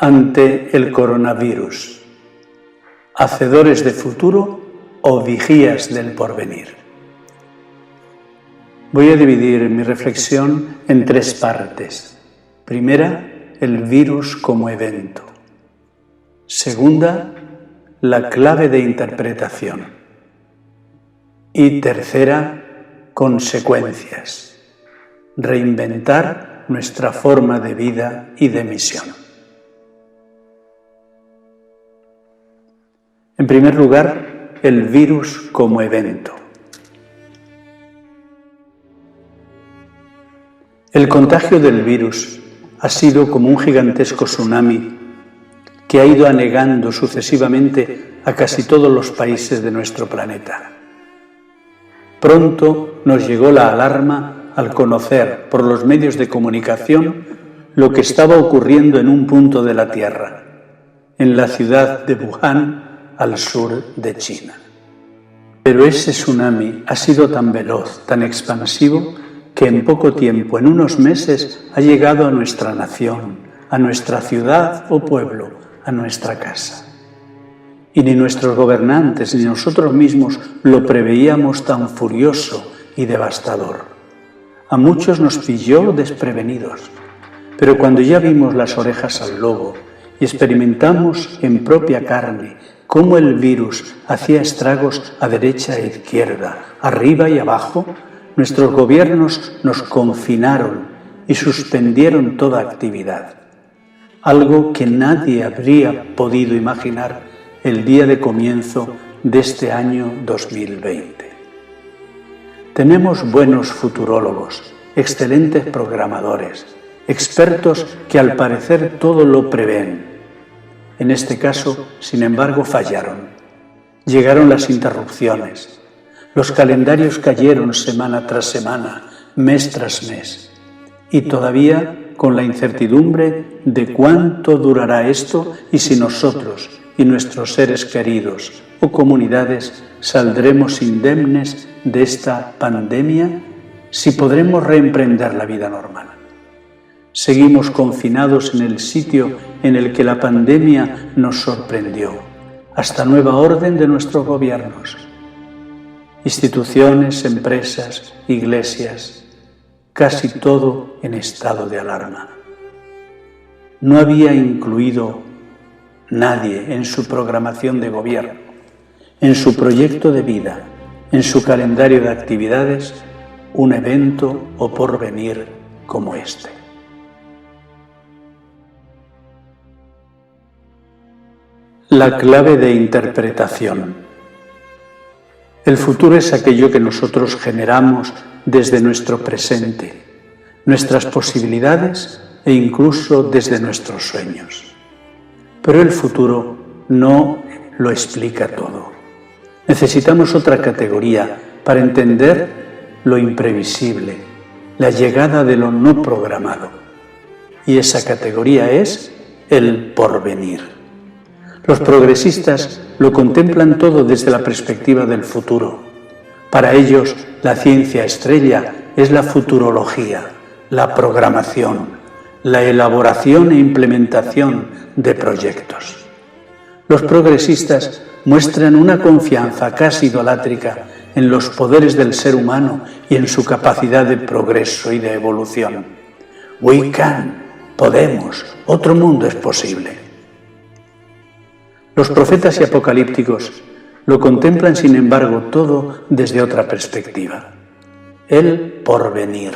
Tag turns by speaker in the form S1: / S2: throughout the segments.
S1: ante el coronavirus, hacedores de futuro o vigías del porvenir. Voy a dividir mi reflexión en tres partes. Primera, el virus como evento. Segunda, la clave de interpretación. Y tercera, consecuencias. Reinventar nuestra forma de vida y de misión. En primer lugar, el virus como evento. El contagio del virus ha sido como un gigantesco tsunami que ha ido anegando sucesivamente a casi todos los países de nuestro planeta. Pronto nos llegó la alarma al conocer por los medios de comunicación lo que estaba ocurriendo en un punto de la Tierra, en la ciudad de Wuhan, al sur de China. Pero ese tsunami ha sido tan veloz, tan expansivo, que en poco tiempo, en unos meses, ha llegado a nuestra nación, a nuestra ciudad o pueblo, a nuestra casa. Y ni nuestros gobernantes ni nosotros mismos lo preveíamos tan furioso y devastador. A muchos nos pilló desprevenidos, pero cuando ya vimos las orejas al lobo y experimentamos en propia carne cómo el virus hacía estragos a derecha e izquierda, arriba y abajo, nuestros gobiernos nos confinaron y suspendieron toda actividad. Algo que nadie habría podido imaginar el día de comienzo de este año 2020. Tenemos buenos futurólogos, excelentes programadores, expertos que al parecer todo lo prevén. En este caso, sin embargo, fallaron. Llegaron las interrupciones. Los calendarios cayeron semana tras semana, mes tras mes. Y todavía con la incertidumbre de cuánto durará esto y si nosotros y nuestros seres queridos o comunidades saldremos indemnes de esta pandemia, si podremos reemprender la vida normal. Seguimos confinados en el sitio en el que la pandemia nos sorprendió, hasta nueva orden de nuestros gobiernos. Instituciones, empresas, iglesias, casi todo en estado de alarma. No había incluido nadie en su programación de gobierno, en su proyecto de vida, en su calendario de actividades, un evento o porvenir como este. La clave de interpretación. El futuro es aquello que nosotros generamos desde nuestro presente, nuestras posibilidades e incluso desde nuestros sueños. Pero el futuro no lo explica todo. Necesitamos otra categoría para entender lo imprevisible, la llegada de lo no programado. Y esa categoría es el porvenir. Los progresistas lo contemplan todo desde la perspectiva del futuro. Para ellos, la ciencia estrella es la futurología, la programación, la elaboración e implementación de proyectos. Los progresistas muestran una confianza casi idolátrica en los poderes del ser humano y en su capacidad de progreso y de evolución. We can, podemos, otro mundo es posible. Los profetas y apocalípticos lo contemplan, sin embargo, todo desde otra perspectiva. El porvenir.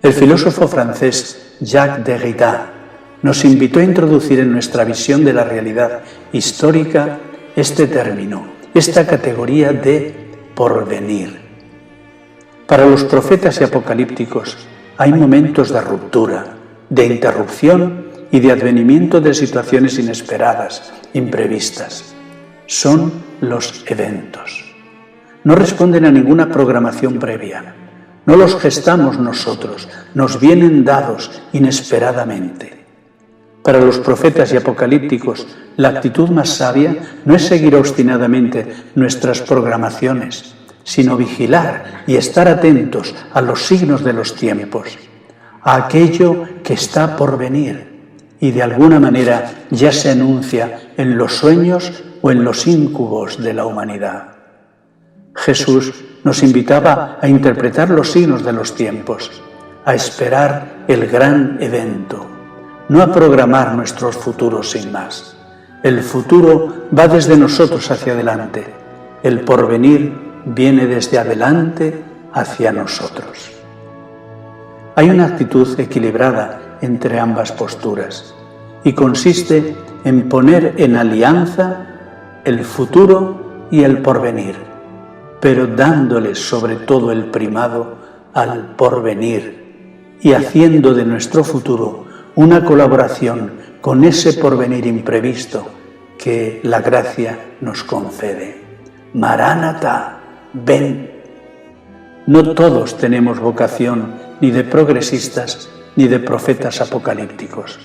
S1: El filósofo francés Jacques Derrida nos invitó a introducir en nuestra visión de la realidad histórica este término, esta categoría de porvenir. Para los profetas y apocalípticos hay momentos de ruptura, de interrupción y de advenimiento de situaciones inesperadas, imprevistas. Son los eventos. No responden a ninguna programación previa. No los gestamos nosotros, nos vienen dados inesperadamente. Para los profetas y apocalípticos, la actitud más sabia no es seguir obstinadamente nuestras programaciones, sino vigilar y estar atentos a los signos de los tiempos, a aquello que está por venir y de alguna manera ya se anuncia en los sueños o en los íncubos de la humanidad. Jesús nos invitaba a interpretar los signos de los tiempos, a esperar el gran evento, no a programar nuestros futuros sin más. El futuro va desde nosotros hacia adelante, el porvenir viene desde adelante hacia nosotros. Hay una actitud equilibrada entre ambas posturas y consiste en poner en alianza el futuro y el porvenir, pero dándole sobre todo el primado al porvenir y haciendo de nuestro futuro una colaboración con ese porvenir imprevisto que la gracia nos concede. Maránata, ven. No todos tenemos vocación ni de progresistas ni de profetas apocalípticos,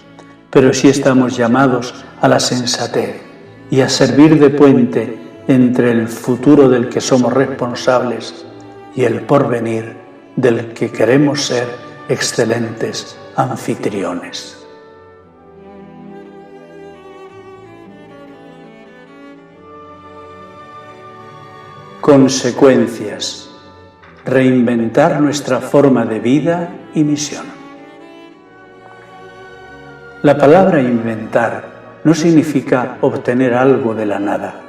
S1: pero sí estamos llamados a la sensatez y a servir de puente entre el futuro del que somos responsables y el porvenir del que queremos ser excelentes anfitriones. Consecuencias. Reinventar nuestra forma de vida y misión. La palabra inventar no significa obtener algo de la nada.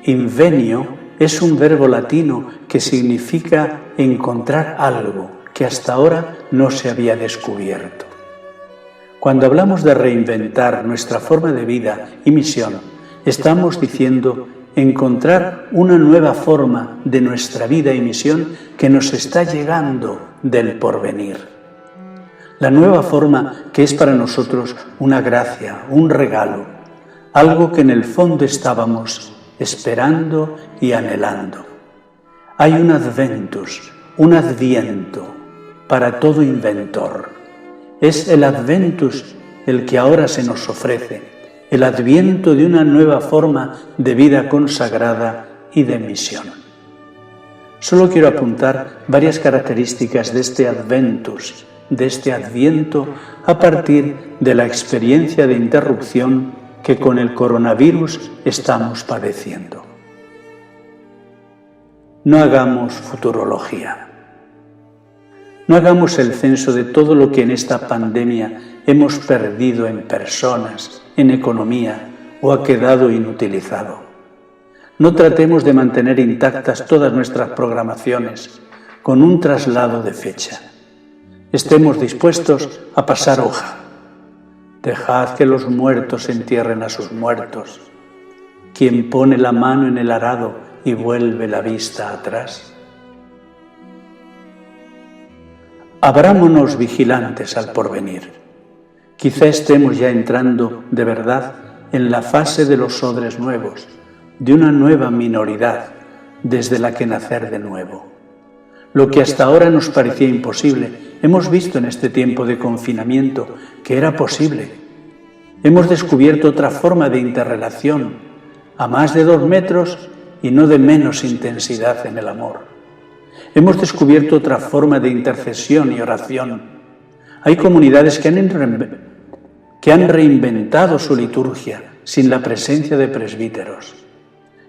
S1: Invenio es un verbo latino que significa encontrar algo que hasta ahora no se había descubierto. Cuando hablamos de reinventar nuestra forma de vida y misión, estamos diciendo encontrar una nueva forma de nuestra vida y misión que nos está llegando del porvenir. La nueva forma que es para nosotros una gracia, un regalo, algo que en el fondo estábamos esperando y anhelando. Hay un adventus, un adviento para todo inventor. Es el adventus el que ahora se nos ofrece, el adviento de una nueva forma de vida consagrada y de misión. Solo quiero apuntar varias características de este adventus, de este adviento, a partir de la experiencia de interrupción que con el coronavirus estamos padeciendo. No hagamos futurología. No hagamos el censo de todo lo que en esta pandemia hemos perdido en personas, en economía o ha quedado inutilizado. No tratemos de mantener intactas todas nuestras programaciones con un traslado de fecha. Estemos dispuestos a pasar hoja. Dejad que los muertos entierren a sus muertos. Quien pone la mano en el arado y vuelve la vista atrás. Abrámonos vigilantes al porvenir. Quizá estemos ya entrando de verdad en la fase de los odres nuevos, de una nueva minoridad desde la que nacer de nuevo. Lo que hasta ahora nos parecía imposible, hemos visto en este tiempo de confinamiento que era posible. Hemos descubierto otra forma de interrelación, a más de 2 metros y no de menos intensidad en el amor. Hemos descubierto otra forma de intercesión y oración. Hay comunidades que han reinventado su liturgia sin la presencia de presbíteros.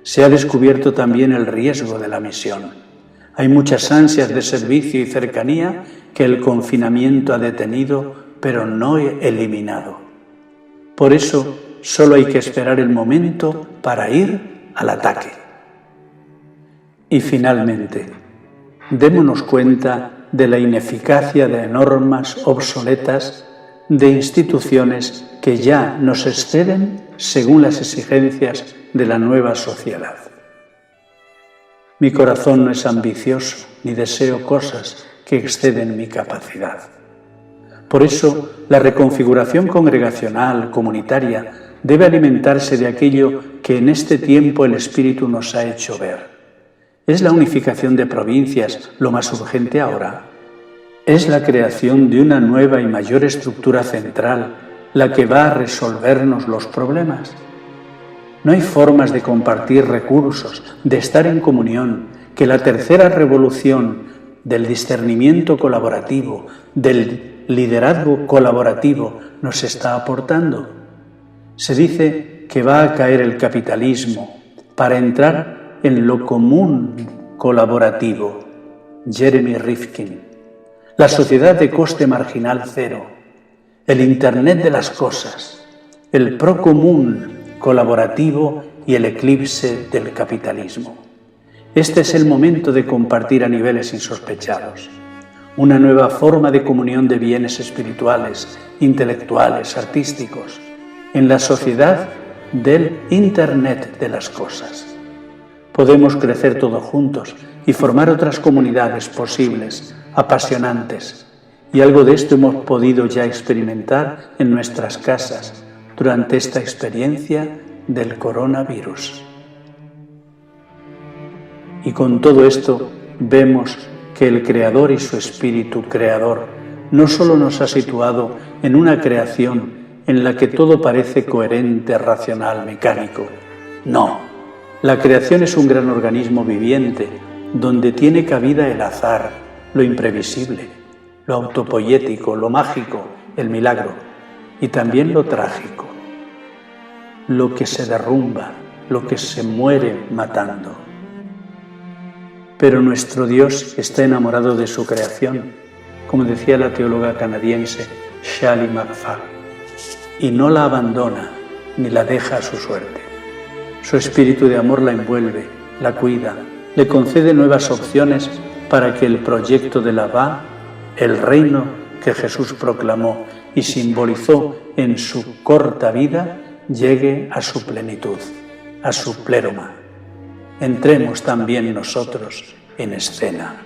S1: Se ha descubierto también el riesgo de la misión. Hay muchas ansias de servicio y cercanía que el confinamiento ha detenido, pero no eliminado. Por eso, solo hay que esperar el momento para ir al ataque. Y finalmente, démonos cuenta de la ineficacia de normas obsoletas, de instituciones que ya nos exceden según las exigencias de la nueva sociedad. Mi corazón no es ambicioso, ni deseo cosas que exceden mi capacidad. Por eso, la reconfiguración congregacional, comunitaria, debe alimentarse de aquello que en este tiempo el Espíritu nos ha hecho ver. ¿Es la unificación de provincias lo más urgente ahora? ¿Es la creación de una nueva y mayor estructura central la que va a resolvernos los problemas? No hay formas de compartir recursos, de estar en comunión, que la tercera revolución del discernimiento colaborativo, del liderazgo colaborativo nos está aportando? Se dice que va a caer el capitalismo para entrar en lo común colaborativo. Jeremy Rifkin. La sociedad de coste marginal cero, el Internet de las cosas, el procomún colaborativo y el eclipse del capitalismo. Este es el momento de compartir a niveles insospechados. Una nueva forma de comunión de bienes espirituales, intelectuales, artísticos, en la sociedad del Internet de las cosas. Podemos crecer todos juntos y formar otras comunidades posibles, apasionantes. Y algo de esto hemos podido ya experimentar en nuestras casas durante esta experiencia del coronavirus. Y con todo esto vemos que el Creador y su Espíritu Creador no solo nos ha situado en una creación en la que todo parece coherente, racional, mecánico. No, la creación es un gran organismo viviente donde tiene cabida el azar, lo imprevisible, lo autopoético, lo mágico, el milagro y también lo trágico, lo que se derrumba, lo que se muere matando. Pero nuestro Dios está enamorado de su creación, como decía la teóloga canadiense Shally McFarlane, y no la abandona ni la deja a su suerte. Su espíritu de amor la envuelve, la cuida, le concede nuevas opciones para que el proyecto de la Va, el reino que Jesús proclamó y simbolizó en su corta vida, llegue a su plenitud, a su pléroma. Entremos también nosotros en escena.